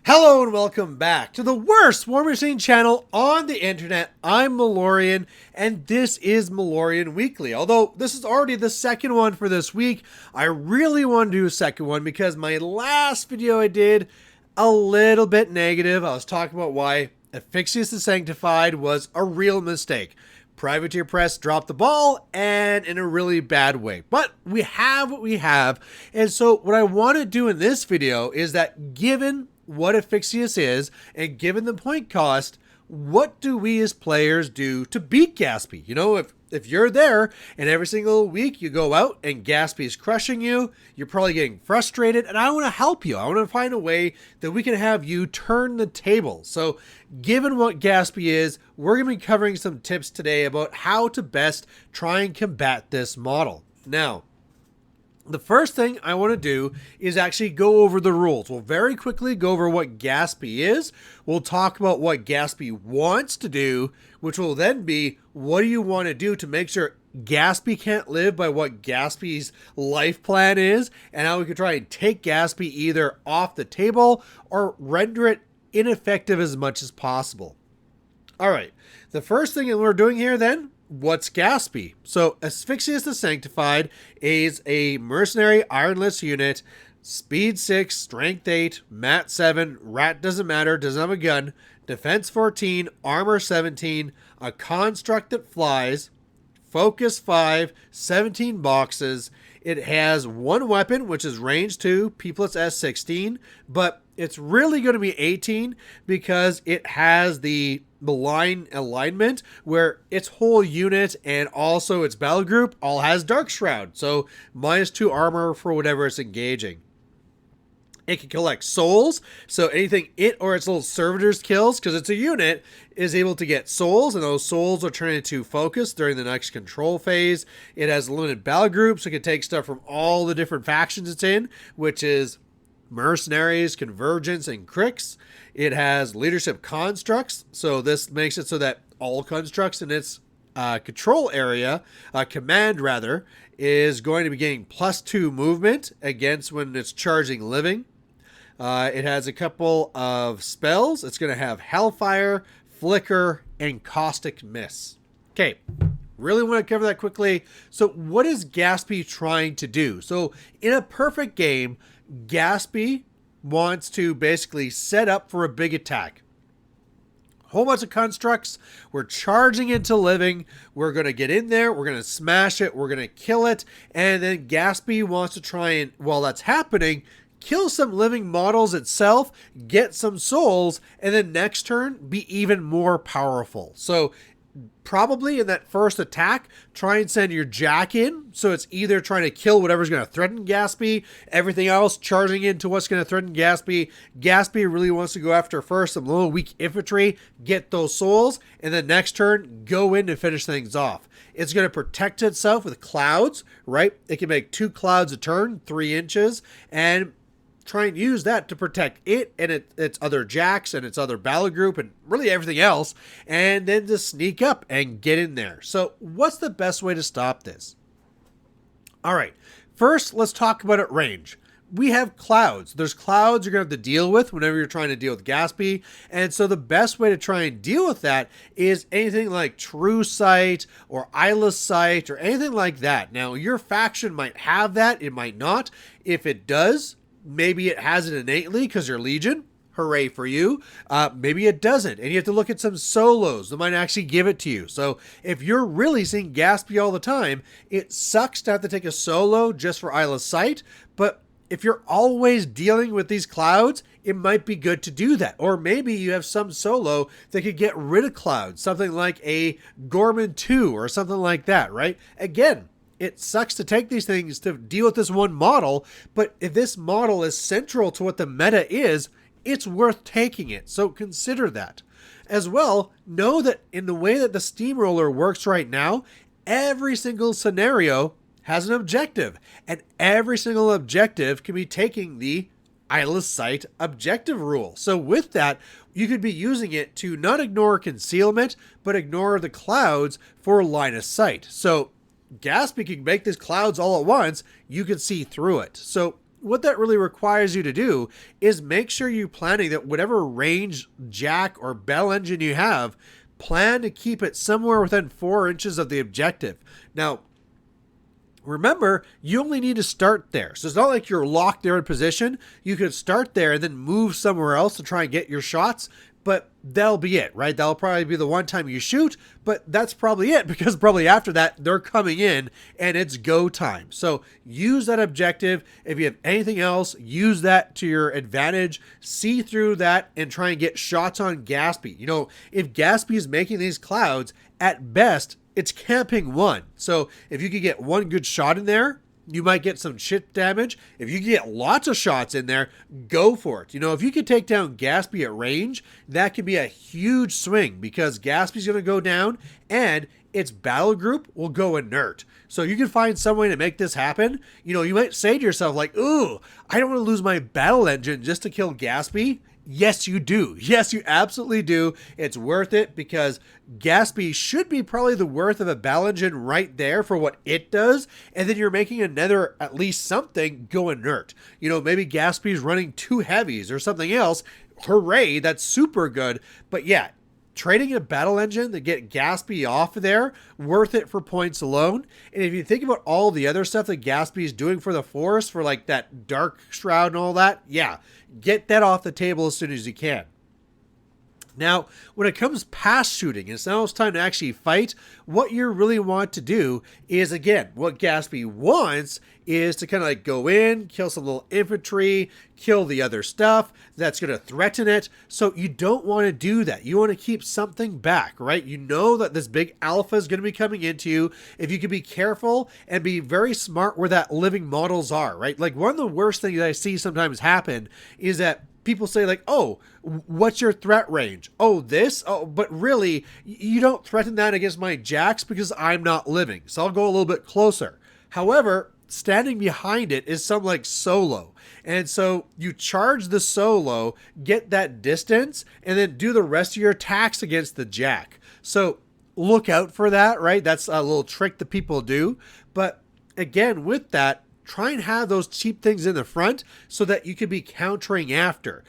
Hello and welcome back to the worst War Machine channel on the internet. I'm Malorian and this is Malorian Weekly. Although this is already the second one for this week, I really want to do a second one because my last video I did a little bit negative. I was talking about why Asphyxious the Sanctified was a real mistake. Privateer Press dropped the ball and in a really bad way. But we have what we have. And so what I want to do in this video is that given what Asphyxious is, and given the point cost, what do we as players do to beat Gaspy? You know, if you're there and every single week you go out and Gaspy is crushing you, you're probably getting frustrated, and I want to help you. I want to find a way that we can have you turn the table. So given what Gaspy is, we're going to be covering some tips today about how to best try and combat this model. Now, the first thing I want to do is actually go over the rules. We'll very quickly go over what Gaspy is. We'll talk about what Gaspy wants to do, which will then be what do you want to do to make sure Gaspy can't live by what Gaspy's life plan is, and how we can try and take Gaspy either off the table or render it ineffective as much as possible. All right, the first thing that we're doing here then, what's Gaspy? So Asphyxious the Sanctified is a mercenary ironless unit, speed 6, strength 8, mat 7, rat doesn't matter, doesn't have a gun, defense 14, armor 17, a construct that flies, focus 5, 17 boxes. It has one weapon, which is range 2, P plus S 16, but it's really going to be 18 because it has the malign alignment where its whole unit and also its battle group all has Dark Shroud. So -2 armor for whatever it's engaging. It can collect souls, so anything it or its little servitors kills, because it's a unit, is able to get souls, and those souls are turned into focus during the next control phase. It has a limited battle group, so it can take stuff from all the different factions it's in, which is mercenaries, convergence, and cricks. It has leadership constructs, so this makes it so that all constructs in its control area, command rather, is going to be getting +2 movement against when it's charging living. It has a couple of spells. It's going to have Hellfire, Flicker, and Caustic Miss. Okay, really want to cover that quickly. So what is Gaspy trying to do? So in a perfect game, Gaspy wants to basically set up for a big attack. Whole bunch of constructs. We're charging into living. We're going to get in there. We're going to smash it. We're going to kill it. And then Gaspy wants to try and, while that's happening, kill some living models itself, get some souls, and then next turn be even more powerful. So probably in that first attack, try and send your Jack in. So it's either trying to kill whatever's going to threaten Gaspy, everything else charging into what's going to threaten Gaspy. Gaspy really wants to go after first some little weak infantry, get those souls, and then next turn, go in and finish things off. It's going to protect itself with clouds, right? It can make 2 clouds a turn, 3 inches, and try and use that to protect it and its other jacks and its other battle group and really everything else, and then to sneak up and get in there. So what's the best way to stop this? All right, first let's talk about at range. We have clouds. There's clouds you're going to have to deal with whenever you're trying to deal with Gaspy, and so the best way to try and deal with that is anything like True Sight or Eyeless Sight or anything like that. Now your faction might have that, it might not. If it does, maybe it has it innately because you're Legion. Hooray for you. Maybe it doesn't. And you have to look at some solos that might actually give it to you. So if you're really seeing Gaspy all the time, it sucks to have to take a solo just for Eyeless Sight. But if you're always dealing with these clouds, it might be good to do that. Or maybe you have some solo that could get rid of clouds. Something like a Gorman 2 or something like that, right? Again, it sucks to take these things to deal with this one model, but if this model is central to what the meta is, it's worth taking it. So consider that. As well, know that in the way that the steamroller works right now, every single scenario has an objective, and every single objective can be taking the Eyeless Sight objective rule. So with that, you could be using it to not ignore concealment, but ignore the clouds for line of sight. So Gaspy can make these clouds all at once, you can see through it. So what that really requires you to do is make sure you're planning that whatever range jack or bell engine you have, plan to keep it somewhere within 4 inches of the objective. Now, remember, you only need to start there. So it's not like you're locked there in position. You could start there and then move somewhere else to try and get your shots, but that'll be it, right? That'll probably be the one time you shoot, but that's probably it, because probably after that, they're coming in and it's go time. So use that objective. If you have anything else, use that to your advantage. See through that and try and get shots on Gaspy. You know, if Gaspy is making these clouds, at best, it's camping one. So if you could get one good shot in there, you might get some shit damage. If you get lots of shots in there, go for it. You know, if you could take down Gaspy at range, that could be a huge swing, because Gaspy's going to go down and its battle group will go inert. So you can find some way to make this happen. You know, you might say to yourself like, ooh, I don't want to lose my battle engine just to kill Gaspy. Yes, you do. Yes, you absolutely do. It's worth it, because Gaspy should be probably the worth of a battle engine right there for what it does. And then you're making another, at least something, go inert. You know, maybe Gaspy's running 2 heavies or something else. Hooray, that's super good. But yeah, trading a battle engine to get Gaspy off of there, worth it for points alone. And if you think about all the other stuff that Gaspy is doing for the Force, for like that Dark Shroud and all that, yeah, get that off the table as soon as you can. Now, when it comes past shooting, it's now it's time to actually fight. What you really want to do is, again, what Gaspy wants is to kind of like go in, kill some little infantry, kill the other stuff that's going to threaten it. So you don't want to do that. You want to keep something back, right? You know that this big alpha is going to be coming into you. If you can be careful and be very smart where that living models are, right? Like, one of the worst things that I see sometimes happen is that people say like, oh, what's your threat range? Oh, this? Oh, but really, you don't threaten that against my jacks because I'm not living. So I'll go a little bit closer. However, standing behind it is some like solo. And so you charge the solo, get that distance, and then do the rest of your attacks against the jack. So look out for that, right? That's a little trick that people do. But again, with that, try and have those cheap things in the front so that you can be countering after.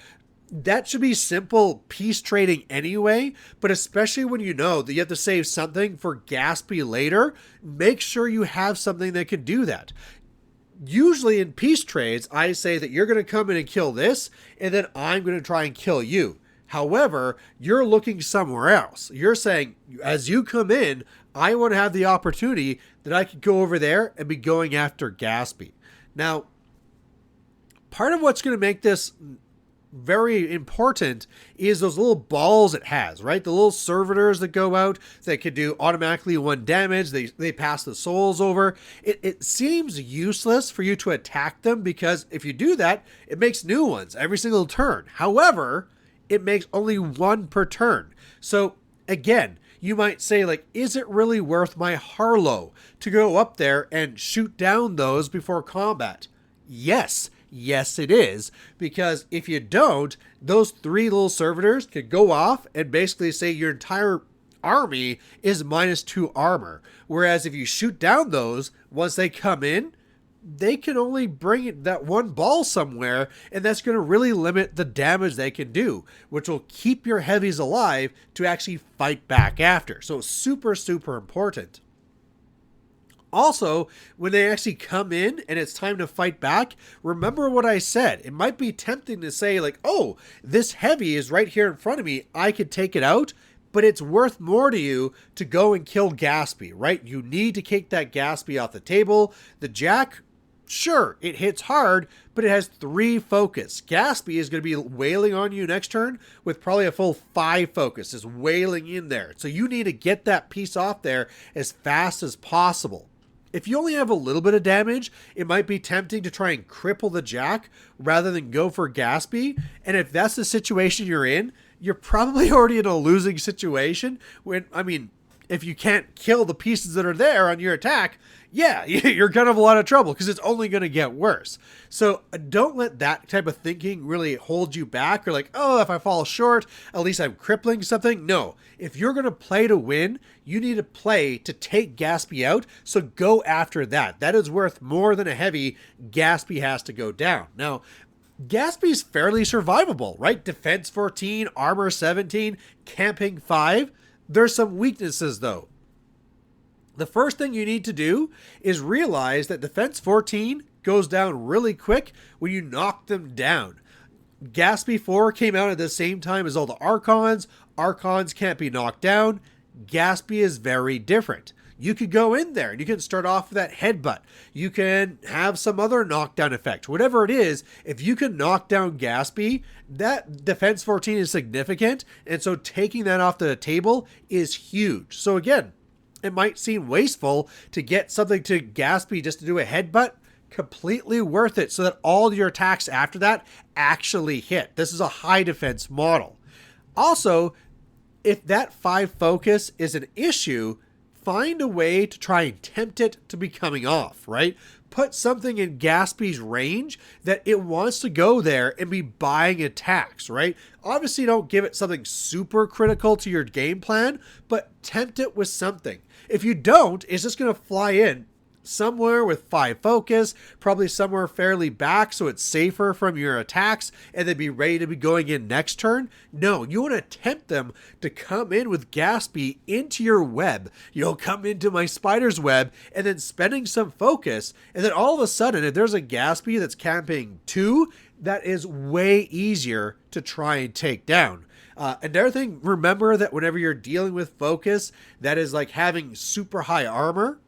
That should be simple piece trading anyway, but especially when you know that you have to save something for Gaspy later, make sure you have something that can do that. Usually in peace trades, I say that you're going to come in and kill this, and then I'm going to try and kill you. However, you're looking somewhere else. You're saying, as you come in, I want to have the opportunity that I could go over there and be going after Gaspy. Now, part of what's going to make this very important is those little balls it has, right? The little servitors that go out that could do automatically 1 damage. They pass the souls over. It seems useless for you to attack them, because if you do that, it makes new ones every single turn. However, it makes only 1 per turn. So again, you might say like, is it really worth my Harlow to go up there and shoot down those before combat? Yes. Yes, it is. Because if you don't, those 3 little servitors could go off and basically say your entire army is -2 armor. Whereas if you shoot down those, once they come in, they can only bring that 1 ball somewhere, and that's going to really limit the damage they can do, which will keep your heavies alive to actually fight back after. So super, super important. Also, when they actually come in and it's time to fight back, remember what I said. It might be tempting to say like, oh, this heavy is right here in front of me, I could take it out, but it's worth more to you to go and kill Gaspy, right? You need to kick that Gaspy off the table. The jack, sure, it hits hard, but it has 3 focus. Gaspy is going to be wailing on you next turn with probably a full 5 focus, is wailing in there. So you need to get that piece off there as fast as possible. If you only have a little bit of damage, it might be tempting to try and cripple the jack rather than go for Gaspy. And if that's the situation you're in, you're probably already in a losing situation. When, I mean, if you can't kill the pieces that are there on your attack, yeah, you're gonna have a lot of trouble because it's only going to get worse. So don't let that type of thinking really hold you back, or like, oh, if I fall short, at least I'm crippling something. No, if you're going to play to win, you need to play to take Gaspy out, so go after that. That is worth more than a heavy Gaspy has to go down. Now, Gaspy's fairly survivable, right? Defense 14, armor 17, camping 5. There's some weaknesses though. The first thing you need to do is realize that defense 14 goes down really quick when you knock them down. Gaspy4 came out at the same time as all the Archons. Archons can't be knocked down. Gaspy is very different. You could go in there and you can start off with that headbutt. You can have some other knockdown effect. Whatever it is, if you can knock down Gaspy, that defense 14 is significant. And so taking that off the table is huge. So again, it might seem wasteful to get something to Gaspy just to do a headbutt. Completely worth it so that all your attacks after that actually hit. This is a high defense model. Also, if that 5 focus is an issue, find a way to try and tempt it to be coming off, right? Put something in Gaspy's range that it wants to go there and be buying attacks, right? Obviously, don't give it something super critical to your game plan, but tempt it with something. If you don't, it's just going to fly in somewhere with 5 focus, probably somewhere fairly back so it's safer from your attacks, and then be ready to be going in next turn. No, you want to tempt them to come in with Gaspy into your web. You'll come into my spider's web and then spending some focus, and then all of a sudden, if there's a Gaspy that's camping 2, that is way easier to try and take down. Another thing, remember that whenever you're dealing with focus, that is like having super high armor.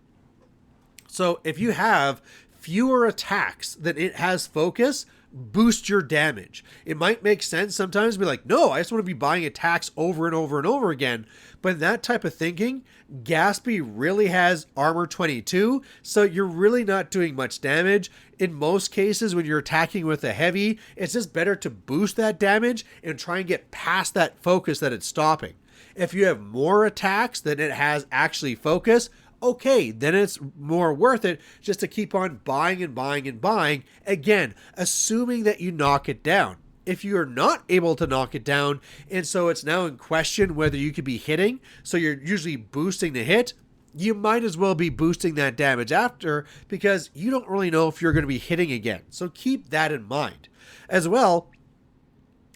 So if you have fewer attacks than it has focus, boost your damage. It might make sense sometimes to be like, no, I just want to be buying attacks over and over and over again. But in that type of thinking, Gaspy really has armor 22, so you're really not doing much damage. In most cases, when you're attacking with a heavy, it's just better to boost that damage and try and get past that focus that it's stopping. If you have more attacks than it has actually focus, okay, then it's more worth it just to keep on buying and buying and buying. Again, assuming that you knock it down. If you are not able to knock it down, and so it's now in question whether you could be hitting, so you're usually boosting the hit, you might as well be boosting that damage after, because you don't really know if you're going to be hitting again. So keep that in mind. As well,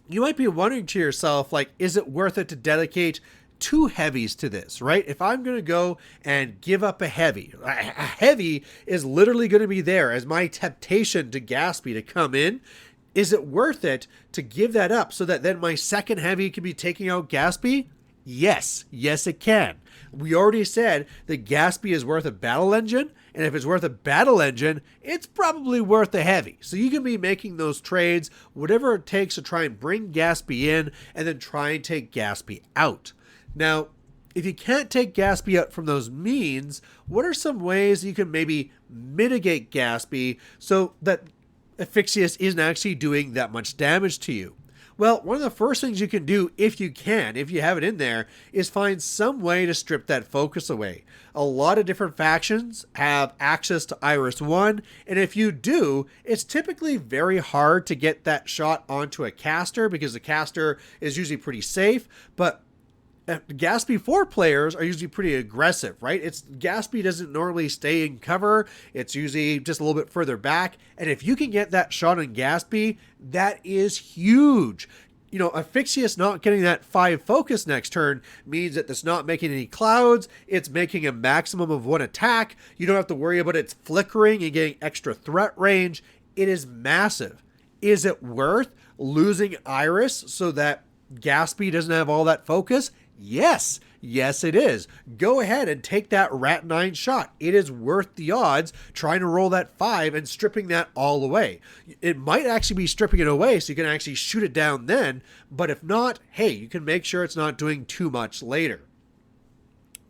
you might be wondering to yourself, like, is it worth it to dedicate 2 heavies to this, right? If I'm going to go and give up a heavy is literally going to be there as my temptation to Gaspy to come in. Is it worth it to give that up so that then my second heavy can be taking out Gaspy? Yes, it can. We already said that Gaspy is worth a battle engine, and if it's worth a battle engine, it's probably worth a heavy. So you can be making those trades, whatever it takes to try and bring Gaspy in and then try and take Gaspy out. Now, if you can't take Gaspy out from those means, what are some ways you can maybe mitigate Gaspy so that Ephixius isn't actually doing that much damage to you? Well, one of the first things you can do, if you have it in there, is find some way to strip that focus away. A lot of different factions have access to Iris 1, and if you do, it's typically very hard to get that shot onto a caster because the caster is usually pretty safe, but Gaspy4 players are usually pretty aggressive, right? Gaspy doesn't normally stay in cover. It's usually just a little bit further back. And if you can get that shot on Gaspy, that is huge. You know, Ephixius not getting that 5 focus next turn means that it's not making any clouds. It's making a maximum of 1 attack. You don't have to worry about it flickering and getting extra threat range. It is massive. Is it worth losing Iris so that Gaspy doesn't have all that focus? Yes, it is. Go ahead and take that Rat 9 shot. It is worth the odds trying to roll that 5 and stripping that all away. It might actually be stripping it away so you can actually shoot it down then, but if not, hey, you can make sure it's not doing too much later.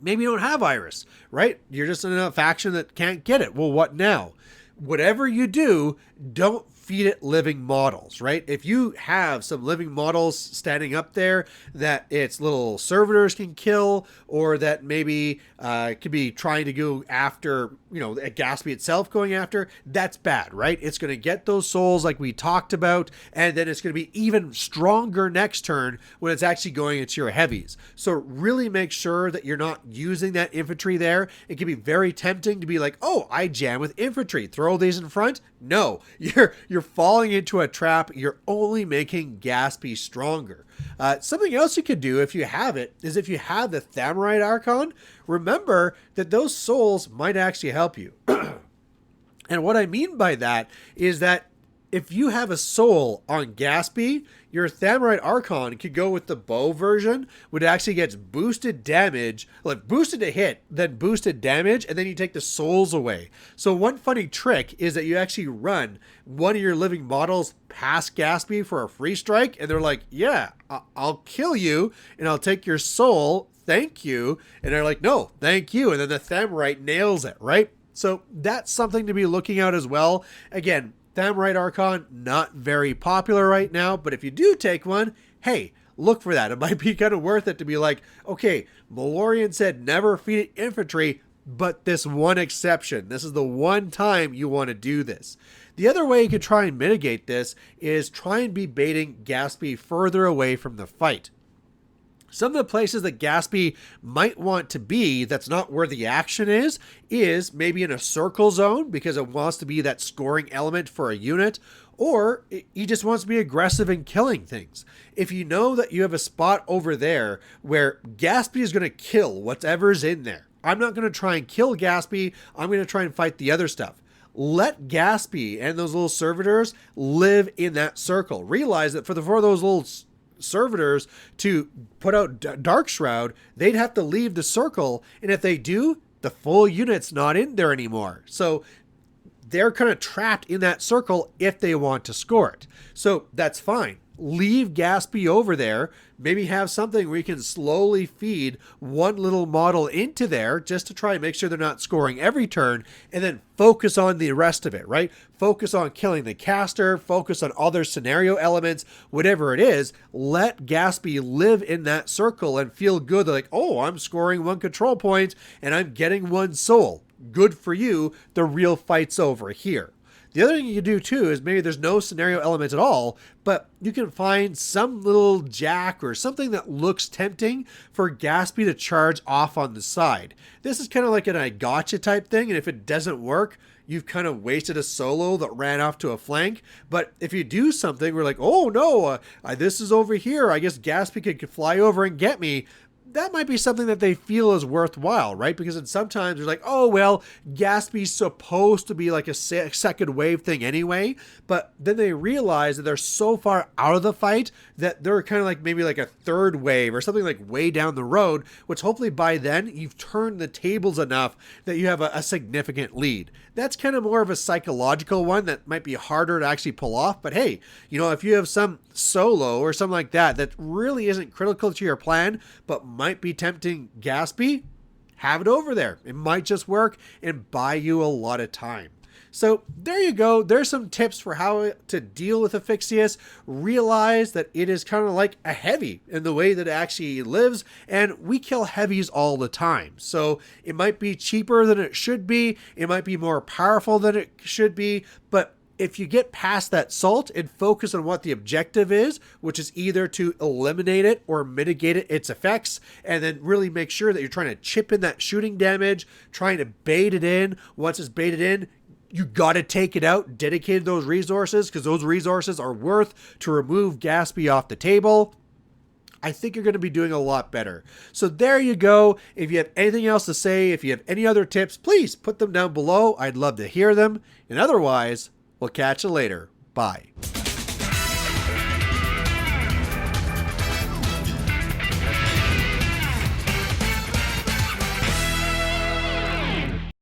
Maybe you don't have Iris, right? You're just in a faction that can't get it. Well, what now? Whatever you do, don't feed it living models, right? If you have some living models standing up there that its little servitors can kill, or that maybe could be trying to go after, a Gaspy itself going after, that's bad, right? It's going to get those souls like we talked about, and then it's going to be even stronger next turn when it's actually going into your heavies. So really make sure that you're not using that infantry there. It can be very tempting to be like, oh, I jam with infantry, throw these in front. No, you're falling into a trap. You're only making Gaspy stronger. Something else you could do if you have it is, if you have the Thamorite Archon, remember that those souls might actually help you. And what I mean by that is that if you have a soul on Gaspy, your Thamorite Archon could go with the bow version, which actually gets boosted damage, like boosted to hit, then boosted damage, and then you take the souls away. So one funny trick is that you actually run one of your living models past Gaspy for a free strike, and they're like, yeah, I'll kill you, and I'll take your soul, thank you. And they're like, no, thank you. And then the Thamorite nails it, right? So that's something to be looking out as well. Again, Thamorite Archon, not very popular right now, but if you do take one, hey, look for that. It might be kind of worth it to be like, okay, Malorian said never feed it infantry, but this one exception. This is the one time you want to do this. The other way you could try and mitigate this is try and be baiting Gaspy further away from the fight. Some of the places that Gaspy might want to be that's not where the action is maybe in a circle zone because it wants to be that scoring element for a unit, or he just wants to be aggressive in killing things. If you know that you have a spot over there where Gaspy is going to kill whatever's in there, I'm not going to try and kill Gaspy, I'm going to try and fight the other stuff. Let Gaspy and those little servitors live in that circle. Realize that for those little servitors to put out Dark Shroud, they'd have to leave the circle, and if they do, the full unit's not in there anymore. So they're kind of trapped in that circle if they want to score it. So that's fine. Leave Gaspy over there. Maybe have something where you can slowly feed one little model into there just to try and make sure they're not scoring every turn, and then focus on the rest of it, right? Focus on killing the caster, focus on other scenario elements, whatever it is. Let Gaspy live in that circle and feel good. They're like, oh, I'm scoring one control point and I'm getting one soul. Good for you. The real fight's over here. The other thing you can do too is maybe there's no scenario elements at all, but you can find some little jack or something that looks tempting for Gaspy to charge off on the side. This is kind of like an I gotcha type thing, and if it doesn't work, you've kind of wasted a solo that ran off to a flank. But if you do something, we're like, oh no, this is over here, I guess Gaspy could fly over and get me. That might be something that they feel is worthwhile, right? Because sometimes they're like, oh, well, Gaspy's supposed to be like a second wave thing anyway. But then they realize that they're so far out of the fight that they're kind of like maybe like a third wave or something like way down the road, which hopefully by then you've turned the tables enough that you have a significant lead. That's kind of more of a psychological one that might be harder to actually pull off. But hey, if you have some solo or something like that that really isn't critical to your plan, but might be tempting Gaspy, have it over there. It might just work and buy you a lot of time. So there you go. There's some tips for how to deal with Aphyxius. Realize that it is kind of like a heavy in the way that it actually lives, and we kill heavies all the time. So it might be cheaper than it should be. It might be more powerful than it should be, but if you get past that salt and focus on what the objective is, which is either to eliminate it or mitigate its effects, and then really make sure that you're trying to chip in that shooting damage, trying to bait it in. Once it's baited in, you got to take it out, dedicate those resources, because those resources are worth to remove Gaspy off the table. I think you're going to be doing a lot better. So there you go. If you have anything else to say, if you have any other tips, please put them down below. I'd love to hear them. And otherwise, we'll catch you later. Bye.